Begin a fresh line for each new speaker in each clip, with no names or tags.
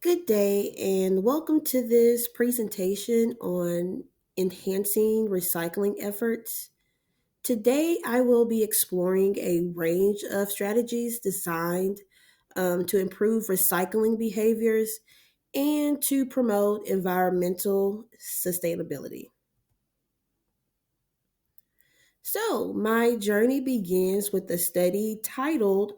Good day, and welcome to this presentation on enhancing recycling efforts. Today, I will be exploring a range of strategies designed to improve recycling behaviors and to promote environmental sustainability. So, my journey begins with a study titled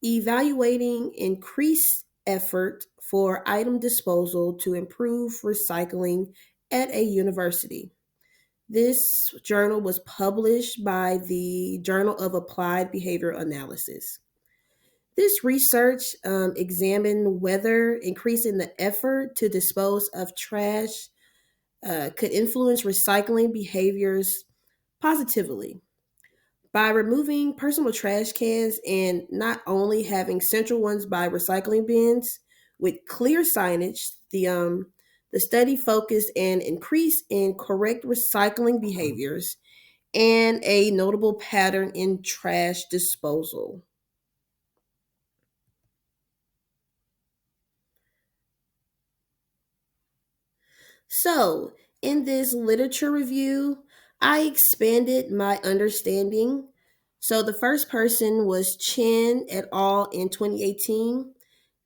Evaluating Increased Effort for Item Disposal to Improve Recycling at a University. This journal was published by the Journal of Applied Behavior Analysis. This research examined whether increasing the effort to dispose of trash could influence recycling behaviors positively. By removing personal trash cans and not only having central ones by recycling bins with clear signage, the study focused an increase in correct recycling behaviors and a notable pattern in trash disposal. So, in this literature review, I expanded my understanding. So, the first person was Chen et al. In 2018.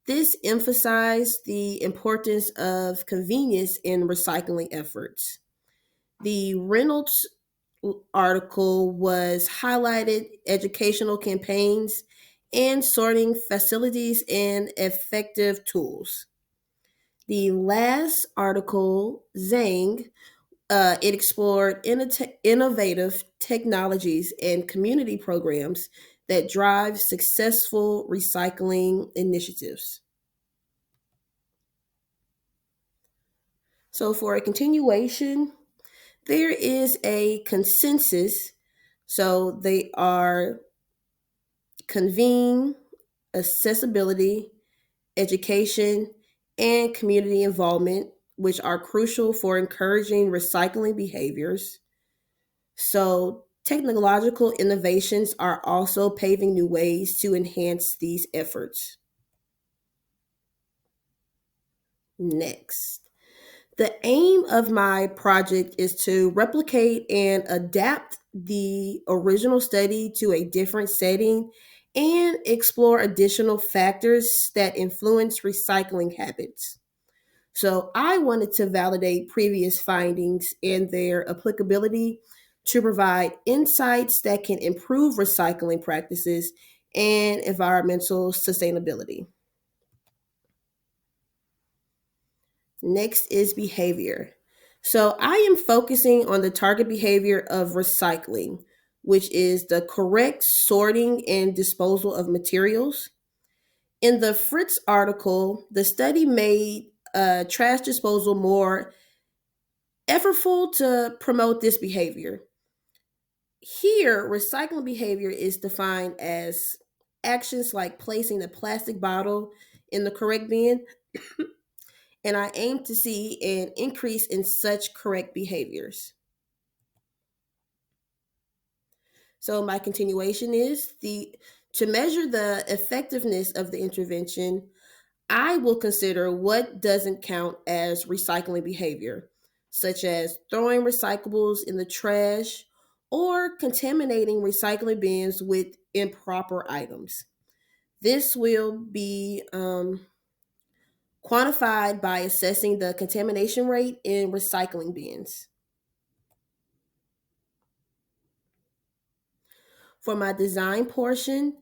This emphasized the importance of convenience in recycling efforts. The Reynolds article was highlighted educational campaigns and sorting facilities and effective tools. The last article, Zhang, it explored innovative technologies and community programs that drive successful recycling initiatives. So, for a continuation, there is a consensus. So, they are convene, accessibility, education, and community involvement, which are crucial for encouraging recycling behaviors. So, technological innovations are also paving new ways to enhance these efforts. Next. The aim of my project is to replicate and adapt the original study to a different setting and explore additional factors that influence recycling habits. So, I wanted to validate previous findings and their applicability to provide insights that can improve recycling practices and environmental sustainability. Next is behavior. So I am focusing on the target behavior of recycling, which is the correct sorting and disposal of materials. In the Fritz article, the study made trash disposal more effortful to promote this behavior. Here, recycling behavior is defined as actions like placing a plastic bottle in the correct bin, and I aim to see an increase in such correct behaviors. So my continuation is the to measure the effectiveness of the intervention, I will consider what doesn't count as recycling behavior, such as throwing recyclables in the trash or contaminating recycling bins with improper items. This will be quantified by assessing the contamination rate in recycling bins. For my design portion,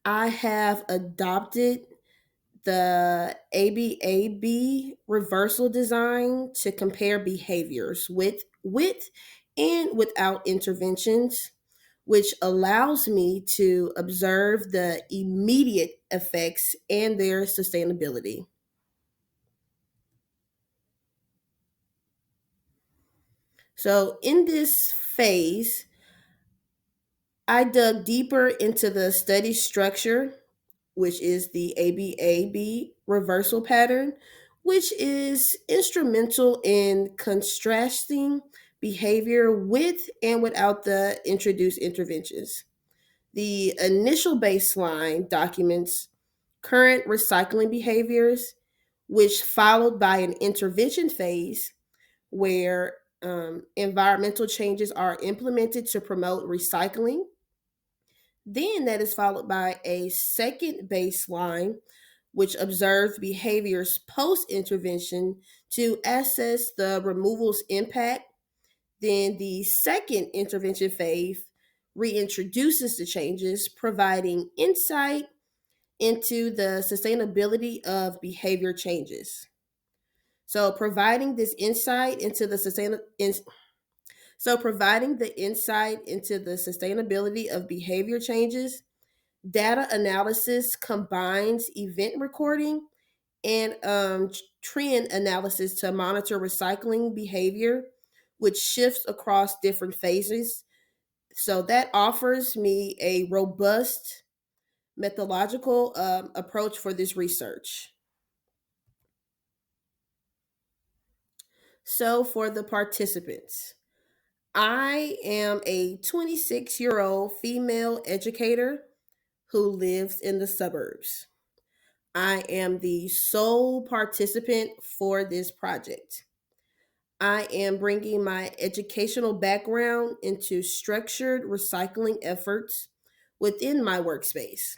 I have adopted the ABAB reversal design to compare behaviors with and without interventions, which allows me to observe the immediate effects and their sustainability. So, in this phase, I dug deeper into the study structure, which is the ABAB reversal pattern, which is instrumental in contrasting behavior with and without the introduced interventions. The initial baseline documents current recycling behaviors, which followed by an intervention phase where environmental changes are implemented to promote recycling. Then that is followed by a second baseline, which observes behaviors post intervention to assess the removal's impact. Then the second intervention phase reintroduces the changes, providing insight into the sustainability of behavior changes. So providing this insight into the providing the insight into the sustainability of behavior changes, data analysis combines event recording and trend analysis to monitor recycling behavior, which shifts across different phases. So that offers me a robust methodological approach for this research. So for the participants, I am a 26-year-old female educator who lives in the suburbs. I am the sole participant for this project. I am bringing my educational background into structured recycling efforts within my workspace,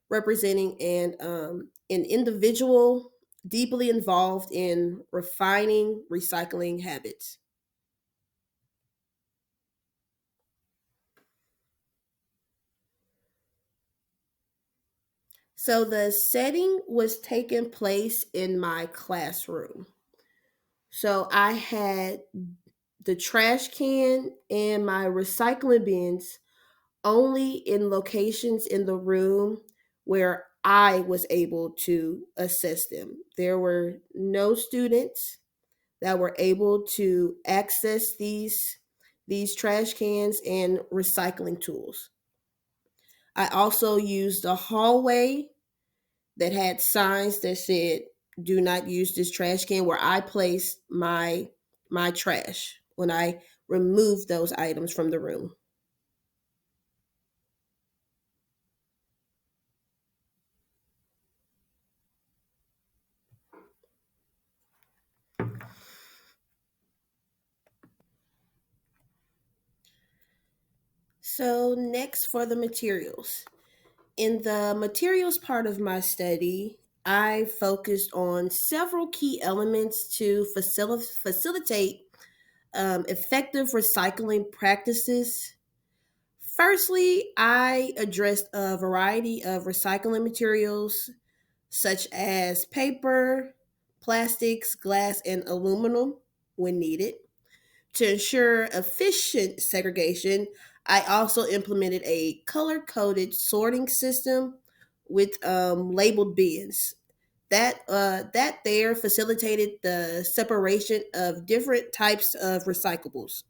representing an individual deeply involved in refining recycling habits. So the setting was taking place in my classroom. So I had the trash can and my recycling bins only in locations in the room where I was able to assess them. There were no students that were able to access these trash cans and recycling tools. I also used a hallway that had signs that said do not use this trash can where I placed my trash when I removed those items from the room. So next for the materials. In the materials part of my study, I focused on several key elements to facilitate effective recycling practices. Firstly, I addressed a variety of recycling materials such as paper, plastics, glass, and aluminum when needed. To ensure efficient segregation, I also implemented a color coded sorting system with labeled bins. That there facilitated the separation of different types of recyclables.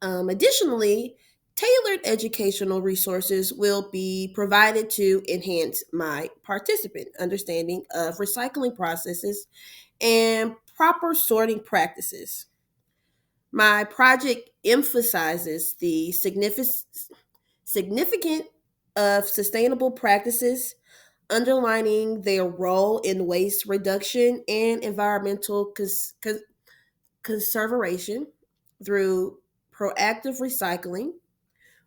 Additionally, tailored educational resources will be provided to enhance my participant understanding of recycling processes and proper sorting practices. My project emphasizes the significance of sustainable practices, underlining their role in waste reduction and environmental conservation through proactive recycling,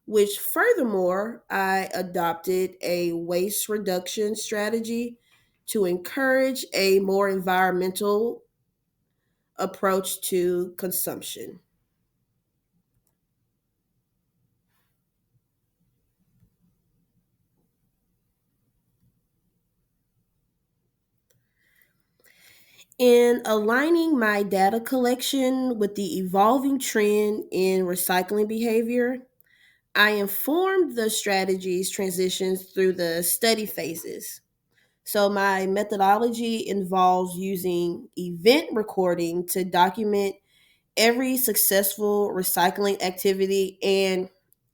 which furthermore, I adopted a waste reduction strategy to encourage a more environmental approach to consumption. In aligning my data collection with the evolving trend in recycling behavior, I informed the strategy's transitions through the study phases. So, my methodology involves using event recording to document every successful recycling activity and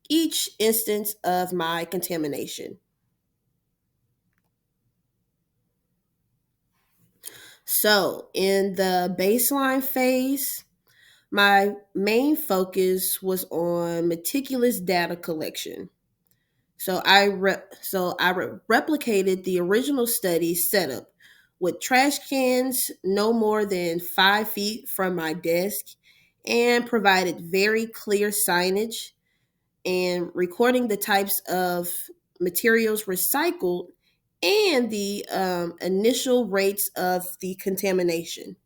each instance of my contamination. So, in the baseline phase, my main focus was on meticulous data collection. So I replicated the original study setup with trash cans no more than 5 feet from my desk, and provided very clear signage and recording the types of materials recycled and the initial rates of the contamination.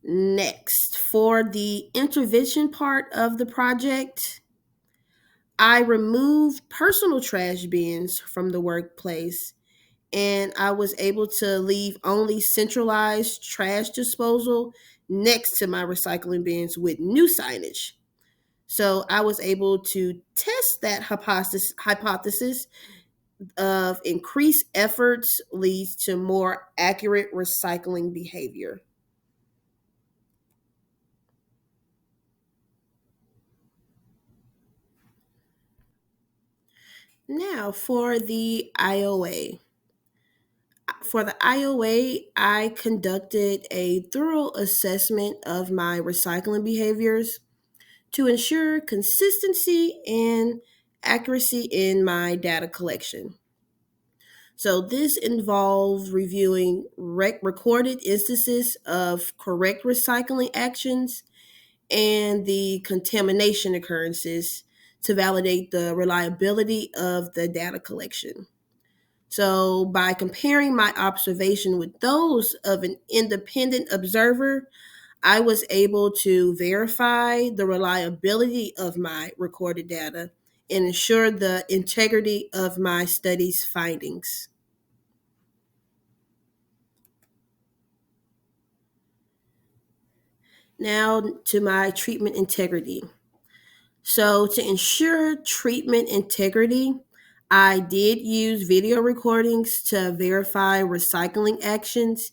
Next, for the intervention part of the project, I removed personal trash bins from the workplace, and I was able to leave only centralized trash disposal next to my recycling bins with new signage. So I was able to test that hypothesis of increased efforts leads to more accurate recycling behavior. Now for the IOA. For the IOA, I conducted a thorough assessment of my recycling behaviors to ensure consistency and accuracy in my data collection. So, this involves reviewing recorded instances of correct recycling actions and the contamination occurrences to validate the reliability of the data collection. So, by comparing my observation with those of an independent observer, I was able to verify the reliability of my recorded data and ensure the integrity of my study's findings. Now, to my treatment integrity. So, to ensure treatment integrity, I did use video recordings to verify recycling actions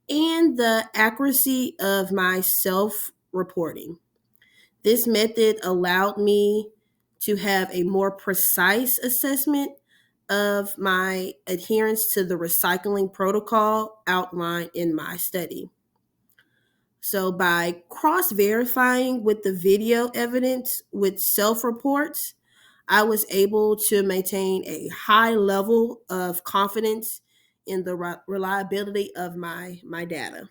and the accuracy of my self reporting. This method allowed me to have a more precise assessment of my adherence to the recycling protocol outlined in my study. So, by cross verifying with the video evidence with self reports, I was able to maintain a high level of confidence in the reliability of my data.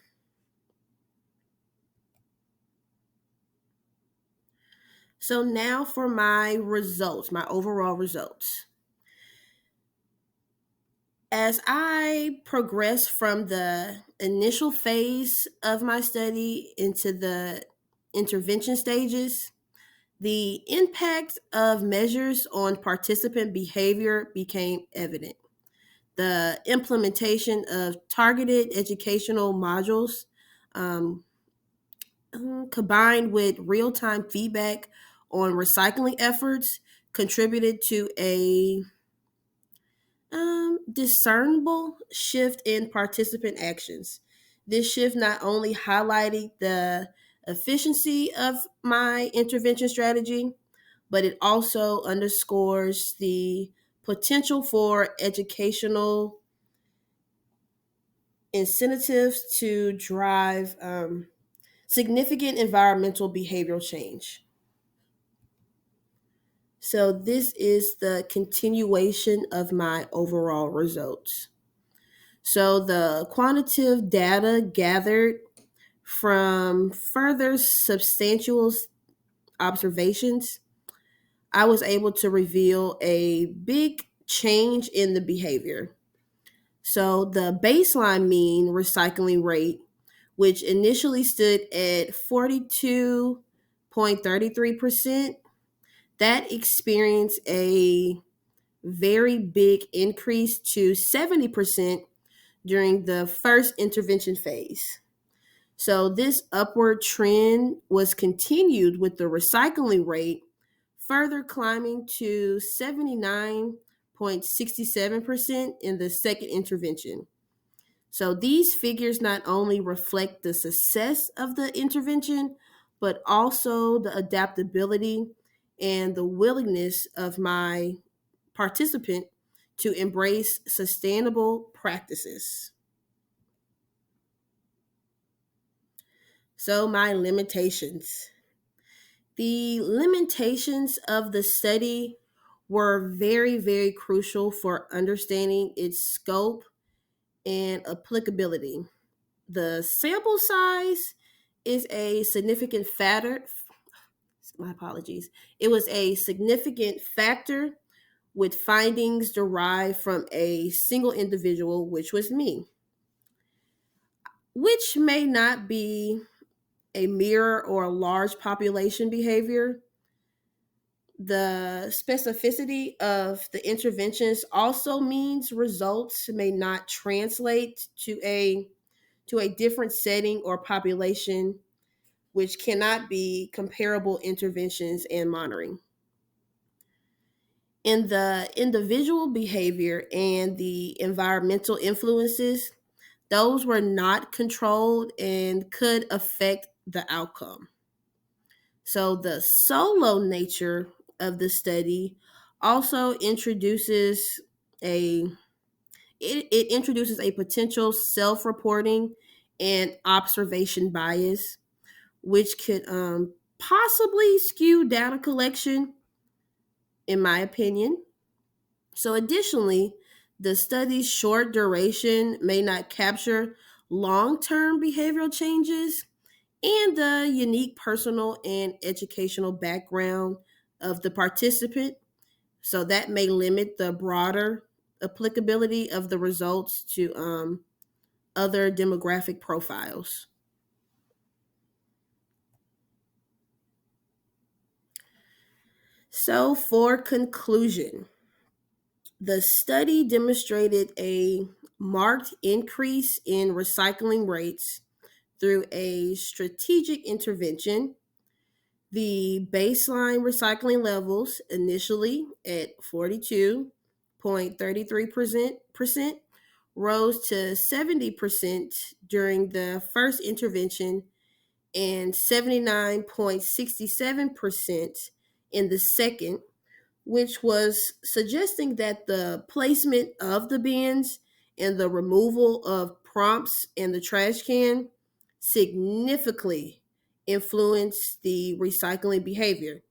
So now for my results, my overall results. As I progressed from the initial phase of my study into the intervention stages, the impact of measures on participant behavior became evident. The implementation of targeted educational modules, um, combined with real time feedback on recycling efforts, contributed to a discernible shift in participant actions. This shift not only highlighted the efficiency of my intervention strategy, but it also underscores the potential for educational incentives to drive significant environmental behavioral change. So, this is the continuation of my overall results. So, the quantitative data gathered from further substantial observations, I was able to reveal a big change in the behavior. So, the baseline mean recycling rate, which initially stood at 42.33%, that experienced a very big increase to 70% during the first intervention phase. So, this upward trend was continued with the recycling rate further climbing to 79.67% in the second intervention. So, these figures not only reflect the success of the intervention, but also the adaptability and the willingness of my participant to embrace sustainable practices. So, my limitations. The limitations of the study were very, very crucial for understanding its scope and applicability. The sample size is a significant factor. My apologies. It was a significant factor with findings derived from a single individual, which was me, which may not be a mirror or a large population behavior. The specificity of the interventions also means results may not translate to a different setting or population, which cannot be comparable interventions and monitoring. In the individual behavior and the environmental influences, those were not controlled and could affect the outcome. So the solo nature of the study also introduces a it introduces a potential self-reporting and observation bias, which could possibly skew data collection, in my opinion. So, additionally, the study's short duration may not capture long term behavioral changes and the unique personal and educational background of the participant. So, that may limit the broader applicability of the results to other demographic profiles. So, for conclusion, the study demonstrated a marked increase in recycling rates through a strategic intervention. The baseline recycling levels, initially at 42.33%, rose to 70% during the first intervention and 79.67% in the second, which was suggesting that the placement of the bins and the removal of prompts in the trash can significantly influenced the recycling behavior.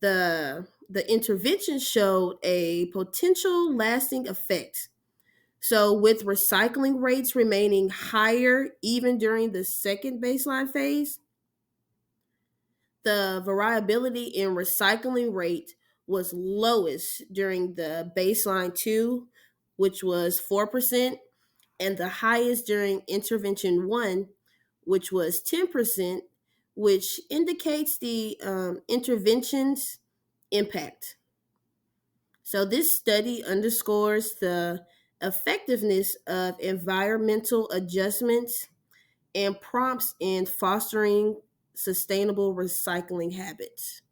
The intervention showed a potential lasting effect. So, with recycling rates remaining higher even during the second baseline phase, the variability in recycling rate was lowest during the baseline 2, which was 4%, and the highest during intervention 1, which was 10%, which indicates the intervention's impact. So, this study underscores the effectiveness of environmental adjustments and prompts in fostering sustainable recycling habits.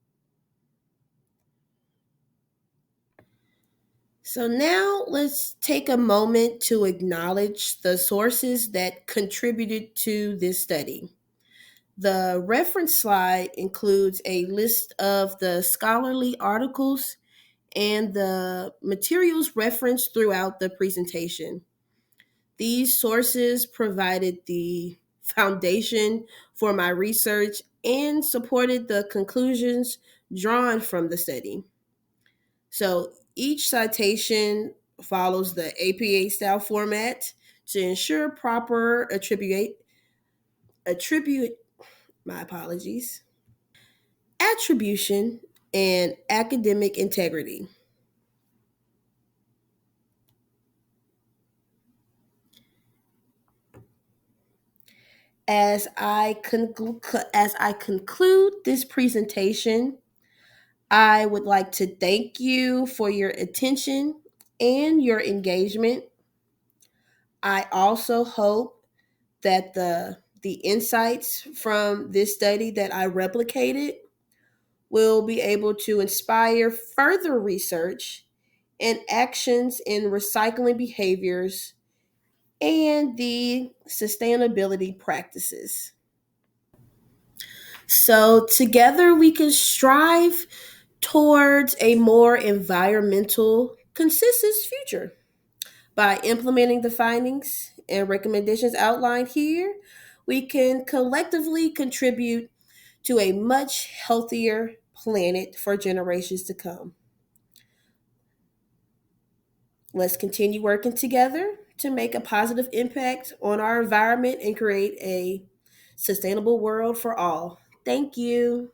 So now let's take a moment to acknowledge the sources that contributed to this study. The reference slide includes a list of the scholarly articles and the materials referenced throughout the presentation. These sources provided the foundation for my research and supported the conclusions drawn from the study. So each citation follows the APA style format to ensure proper attribute my apologies attribution and academic integrity. As I conclude this presentation, I would like to thank you for your attention and your engagement. I also hope that the insights from this study that I replicated will be able to inspire further research and actions in recycling behaviors and the sustainability practices. So, together we can strive towards a more environmental consistent future. By implementing the findings and recommendations outlined here, we can collectively contribute to a much healthier planet for generations to come. Let's continue working together to make a positive impact on our environment and create a sustainable world for all. Thank you.